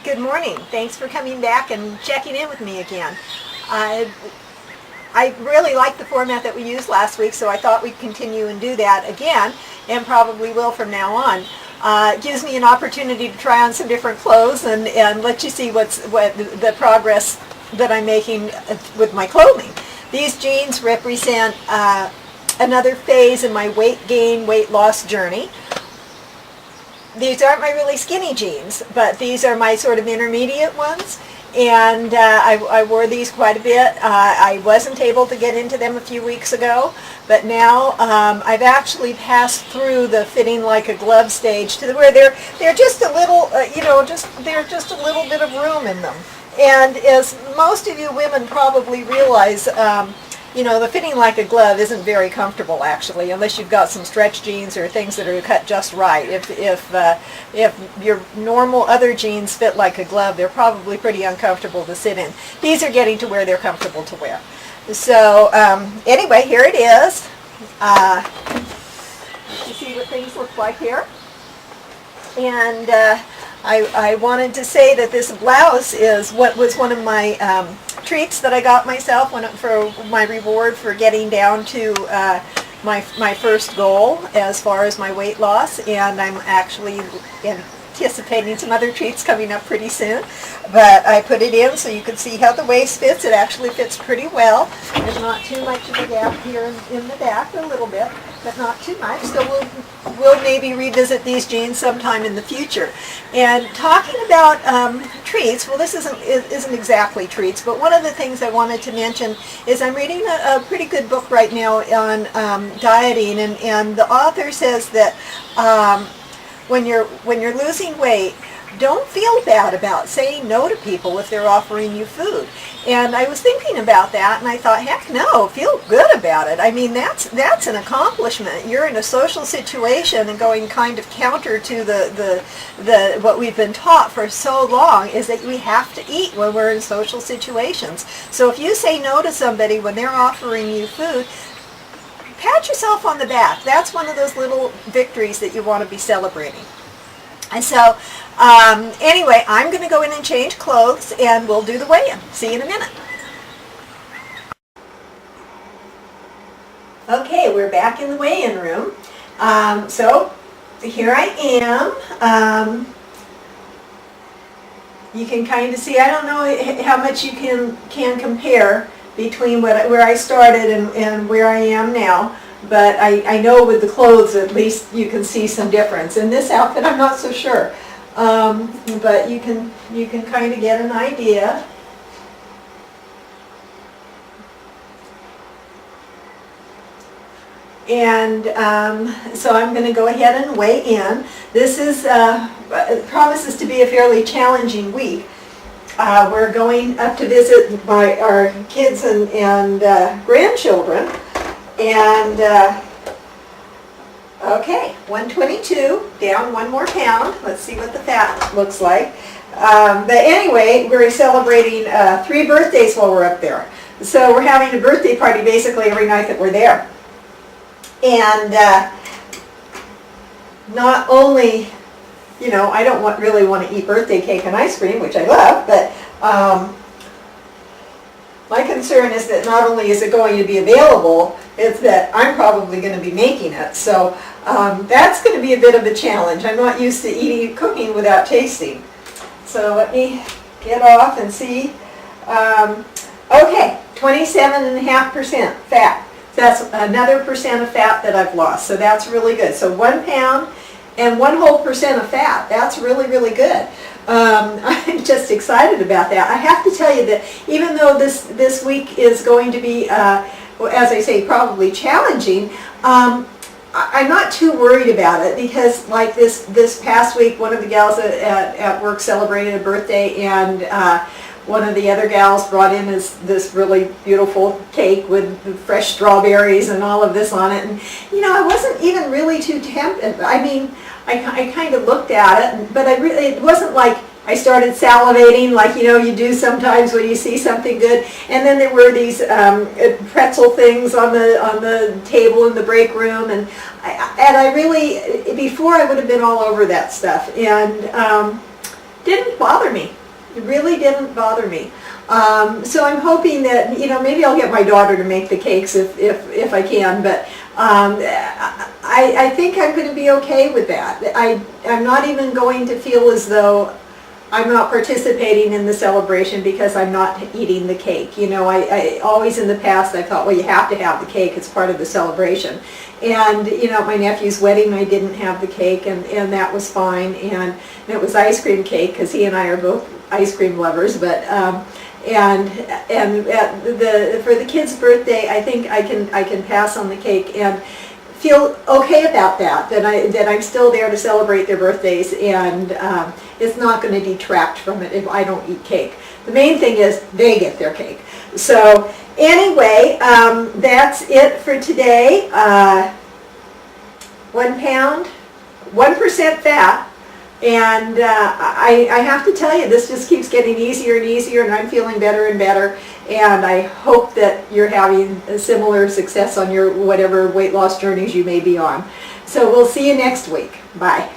Good morning. Thanks for coming back and checking in with me again. I really liked the format that we used last week, so I thought we'd continue and do that again, and probably will from now on. It gives me an opportunity to try on some different clothes and let you see what the progress that I'm making with my clothing. These jeans represent another phase in my weight gain, weight loss journey. These aren't my really skinny jeans, but these are my sort of intermediate ones, and I wore these quite a bit. I wasn't able to get into them a few weeks ago, but now I've actually passed through the fitting like a glove stage to where they're just a little, they're just a little bit of room in them. And as most of you women probably realize, the fitting like a glove isn't very comfortable actually, unless you've got some stretch jeans or things that are cut just right. If your normal other jeans fit like a glove, they're probably pretty uncomfortable to sit in. These are getting to where they're comfortable to wear. So anyway, here it is. You see what things look like here. And I wanted to say that this blouse is what was one of my treats that I got myself for my reward for getting down to my first goal as far as my weight loss, and I'm actually anticipating some other treats coming up pretty soon. But I put it in so you can see how the waist fits. It actually fits pretty well. There's not too much of a gap here in the back, a little bit, but not too much. So we'll maybe revisit these jeans sometime in the future. And talking about treats, well, this isn't exactly treats, but one of the things I wanted to mention is I'm reading a pretty good book right now on dieting, and the author says that when you're losing weight, don't feel bad about saying no to people if they're offering you food. And I was thinking about that, and I thought, heck no, feel good about it. I mean, that's an accomplishment. You're in a social situation, and going kind of counter to the what we've been taught for so long is that we have to eat when we're in social situations. So if you say no to somebody when they're offering you food, pat yourself on the back. That's one of those little victories that you want to be celebrating. And so, anyway, I'm going to go in and change clothes, and we'll do the weigh-in. See you in a minute. Okay, we're back in the weigh-in room. So, here I am. You can kind of see, I don't know how much you can compare between where I started and where I am now. But I know with the clothes at least you can see some difference. In this outfit I'm not so sure, but you can kind of get an idea. And so I'm going to go ahead and weigh in. This promises to be a fairly challenging week. We're going up to visit our kids and grandchildren. And, okay, 122, down 1 more pound. Let's see what the fat looks like. But anyway, we're celebrating 3 birthdays while we're up there. So we're having a birthday party basically every night that we're there. And not only, I don't really want to eat birthday cake and ice cream, which I love, but my concern is that not only is it going to be available, it's that I'm probably going to be making it. So that's going to be a bit of a challenge. I'm not used to cooking without tasting. So let me get off and see. Okay, 27.5% fat. That's another percent of fat that I've lost. So that's really good. So 1 pound and 1 whole percent of fat. That's really, really good. I'm just excited about that. I have to tell you that even though this week is going to be, as I say, probably challenging, I'm not too worried about it because, like this past week, one of the gals at work celebrated a birthday, and one of the other gals brought in this really beautiful cake with fresh strawberries and all of this on it. And I wasn't even really too tempted. I mean, I kind of looked at it, but it wasn't like I started salivating like you do sometimes when you see something good. And then there were these pretzel things on the table in the break room, and I really, before I would have been all over that stuff. And didn't bother me. It really didn't bother me. So I'm hoping that, maybe I'll get my daughter to make the cakes if I can, but I think I'm going to be okay with that. I'm not even going to feel as though I'm not participating in the celebration because I'm not eating the cake. I always in the past I thought, well, you have to have the cake, it's part of the celebration. And at my nephew's wedding I didn't have the cake, and that was fine, and it was ice cream cake because he and I are both ice cream lovers, but and for the kid's birthday I think I can pass on the cake and feel okay about that I'm still there to celebrate their birthdays, and it's not going to detract from it if I don't eat cake. The main thing is they get their cake. So anyway, that's it for today. 1 pound, 1% fat, and I have to tell you, this just keeps getting easier and easier, and I'm feeling better and better, and I hope that you're having a similar success on your whatever weight loss journeys you may be on. So we'll see you next week. Bye.